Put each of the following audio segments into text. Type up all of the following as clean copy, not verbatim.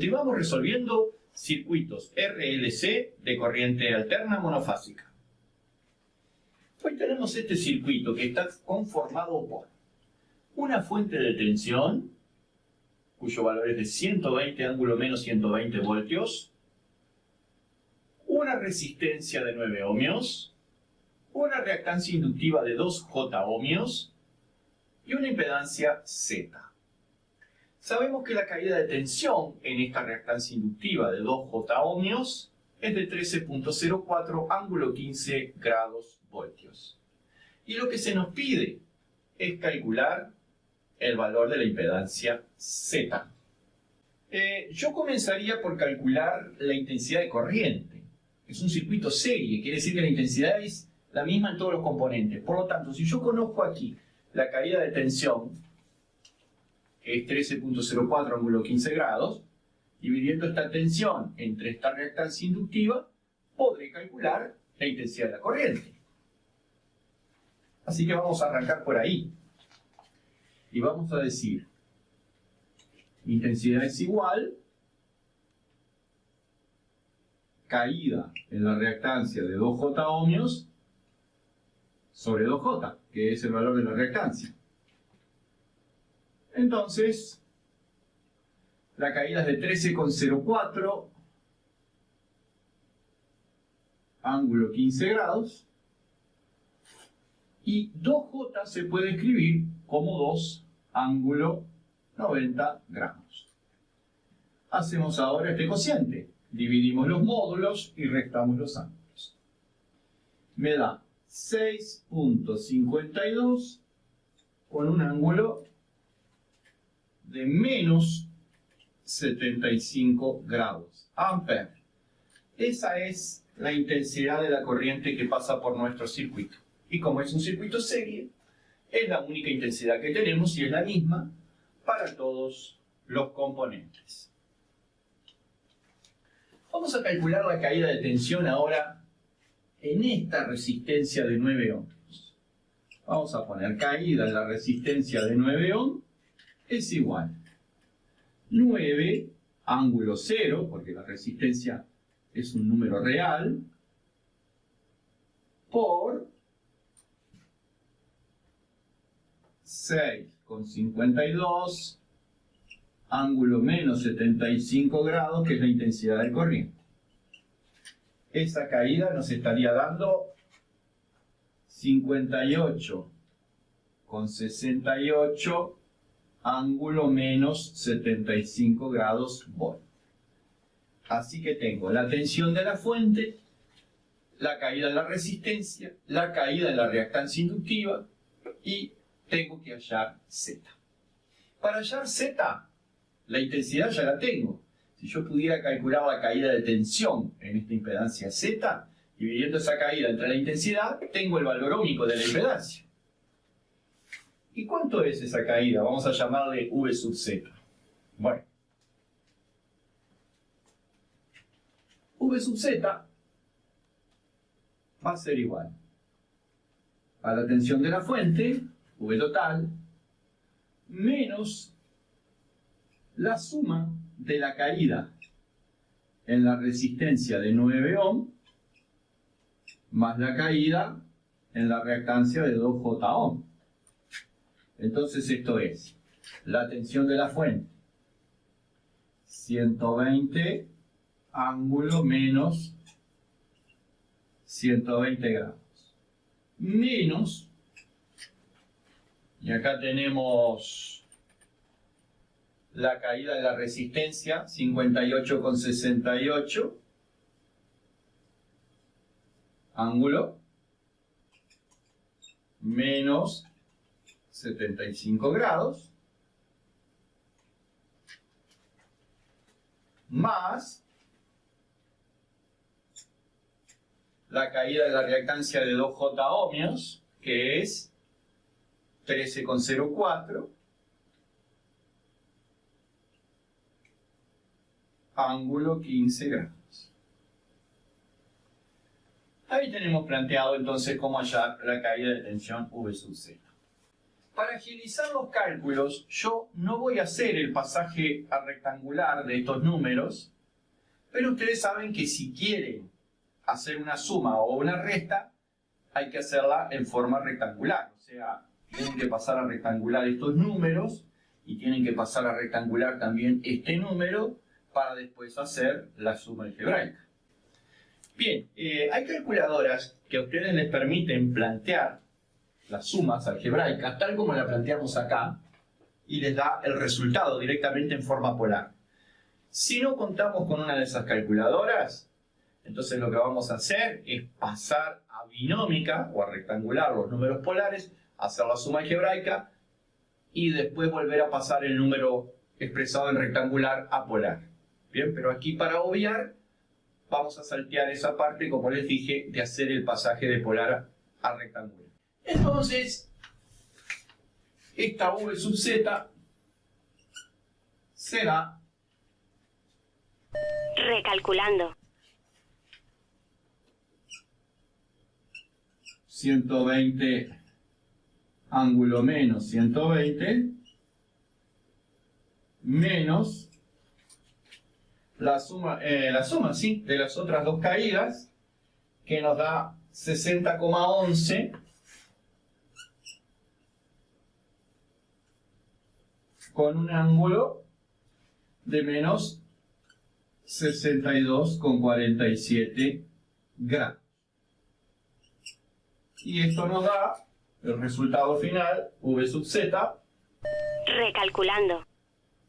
continuamos resolviendo circuitos RLC de corriente alterna monofásica. Hoy tenemos este circuito que está conformado por una fuente de tensión, cuyo valor es de 120 ángulo menos 120 voltios, una resistencia de 9 ohmios, una reactancia inductiva de 2J ohmios y una impedancia Z. Sabemos que la caída de tensión en esta reactancia inductiva de 2J ohmios es de 13.04 ángulo 15 grados voltios. Y lo que se nos pide es calcular el valor de la impedancia Z. Yo comenzaría por calcular la intensidad de corriente. Es un circuito serie, quiere decir que la intensidad es la misma en todos los componentes. Por lo tanto, si yo conozco aquí la caída de tensión, que es 13.04 ángulo 15 grados, dividiendo esta tensión entre esta reactancia inductiva, podré calcular la intensidad de la corriente. Así que vamos a arrancar por ahí. Y vamos a decir, intensidad es igual, caída en la reactancia de 2J ohmios sobre 2J, que es el valor de la reactancia. Entonces, la caída es de 13.04 ángulo 15 grados y 2J se puede escribir como 2 ángulo 90 grados. Hacemos ahora este cociente. Dividimos los módulos y restamos los ángulos. Me da 6.52 con un ángulo de menos 75 grados. Ampere. Esa es la intensidad de la corriente que pasa por nuestro circuito. Y como es un circuito serie, es la única intensidad que tenemos y es la misma para todos los componentes. Vamos a calcular la caída de tensión ahora en esta resistencia de 9 ohms. Vamos a poner caída en la resistencia de 9 ohms es igual 9 ángulo 0, porque la resistencia es un número real, por 6,52 ángulo menos 75 grados, que es la intensidad de corriente. Esa caída nos estaría dando 58,68 ángulo menos 75 grados volt. Así que tengo la tensión de la fuente, la caída de la resistencia, la caída de la reactancia inductiva y tengo que hallar Z. Para hallar Z, la intensidad ya la tengo. Si yo pudiera calcular la caída de tensión en esta impedancia Z, dividiendo esa caída entre la intensidad, tengo el valor ómico de la impedancia. ¿Y cuánto es esa caída? Vamos a llamarle V sub Z. Bueno. V sub Z va a ser igual a la tensión de la fuente, V total, menos la suma de la caída en la resistencia de 9 ohm más la caída en la reactancia de 2J ohm. Entonces esto es la tensión de la fuente, 120 ángulo menos 120 grados, menos, y acá tenemos la caída de la resistencia, 58,68 ángulo menos 75 grados, más la caída de la reactancia de 2J ohmios, que es 13,04 ángulo 15 grados. Ahí tenemos planteado entonces cómo hallar la caída de tensión V sub Z. Para agilizar los cálculos, yo no voy a hacer el pasaje a rectangular de estos números, pero ustedes saben que si quieren hacer una suma o una resta, hay que hacerla en forma rectangular. O sea, tienen que pasar a rectangular estos números y tienen que pasar a rectangular también este número para después hacer la suma algebraica. Bien, hay calculadoras que a ustedes les permiten plantear las sumas algebraicas tal como la planteamos acá y les da el resultado directamente en forma polar. Si no contamos con una de esas calculadoras, entonces lo que vamos a hacer es pasar a binómica o a rectangular los números polares, hacer la suma algebraica y después volver a pasar el número expresado en rectangular a polar. Bien, pero aquí para obviar vamos a saltear esa parte, como les dije, de hacer el pasaje de polar a rectangular. Entonces, esta v sub z será... Recalculando. 120 ángulo menos 120 menos la suma ¿sí? de las otras dos caídas, que nos da 60,11 con un ángulo de menos 62,47 grados. Y esto nos da el resultado final, v sub z, recalculando,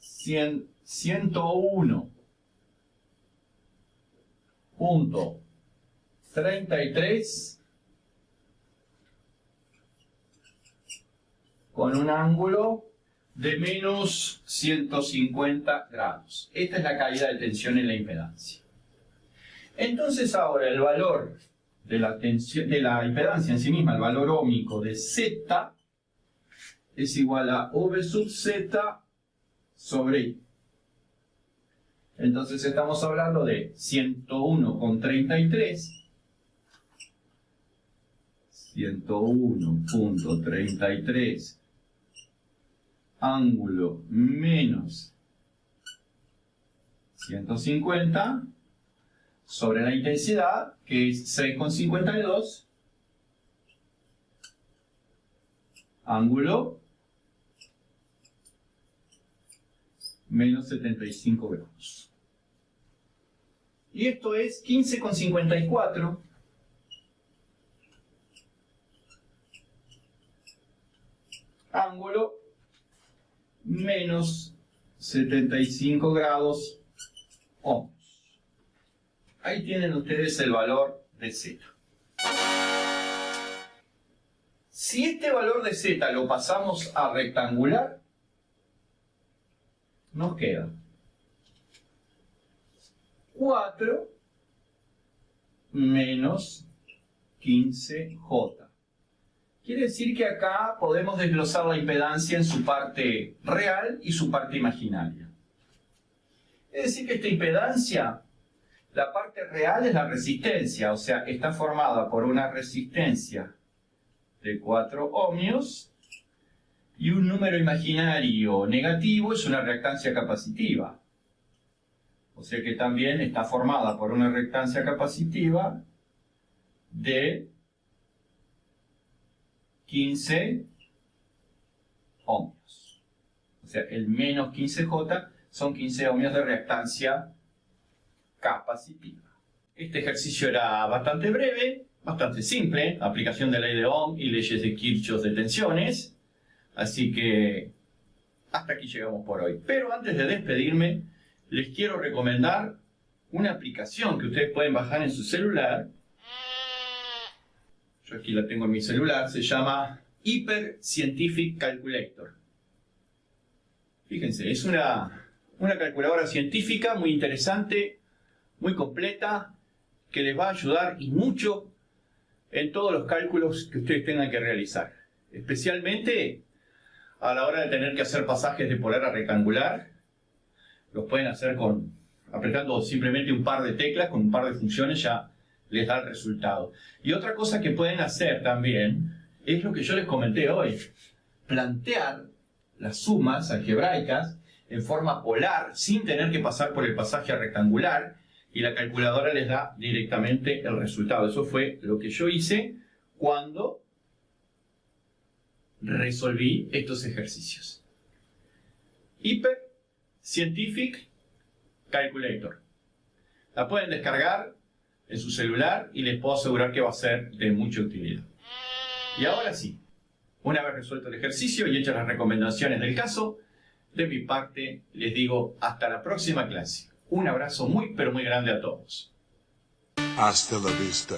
101.33 con un ángulo de menos 150 grados. Esta es la caída de tensión en la impedancia. Entonces ahora el valor de la impedancia en sí misma, el valor óhmico de Z, es igual a V sub Z sobre I. Entonces estamos hablando de 101,33, 101.33 ángulo menos 150 sobre la intensidad, que es 6,52, ángulo menos 75 grados. Y esto es 15,54 ángulo menos 75 grados ohms. Ahí tienen ustedes el valor de Z. Si este valor de Z lo pasamos a rectangular, nos queda 4 menos 15J. Quiere decir que acá podemos desglosar la impedancia en su parte real y su parte imaginaria. Es decir que esta impedancia, la parte real es la resistencia, o sea, está formada por una resistencia de 4 ohmios y un número imaginario negativo es una reactancia capacitiva. O sea que también está formada por una reactancia capacitiva de 15 ohmios. O sea, el menos 15J son 15 ohmios de reactancia capacitiva. Este ejercicio era bastante breve, bastante simple, aplicación de ley de Ohm y leyes de Kirchhoff de tensiones. Así que hasta aquí llegamos por hoy. Pero antes de despedirme, les quiero recomendar una aplicación que ustedes pueden bajar en su celular. Yo aquí la tengo en mi celular, se llama Hyper Scientific Calculator. Fíjense, es una calculadora científica muy interesante, muy completa, que les va a ayudar y mucho en todos los cálculos que ustedes tengan que realizar. Especialmente a la hora de tener que hacer pasajes de polar a rectangular, los pueden hacer apretando simplemente un par de teclas, con un par de funciones ya les da el resultado. Y otra cosa que pueden hacer también es lo que yo les comenté hoy. plantear las sumas algebraicas en forma polar, sin tener que pasar por el pasaje rectangular, y la calculadora les da directamente el resultado. Eso fue lo que yo hice cuando resolví estos ejercicios. Hyper Scientific Calculator. La pueden descargar en su celular y les puedo asegurar que va a ser de mucha utilidad. Y ahora sí, una vez resuelto el ejercicio y hechas las recomendaciones del caso, de mi parte les digo hasta la próxima clase. Un abrazo muy pero muy grande a todos. Hasta la vista,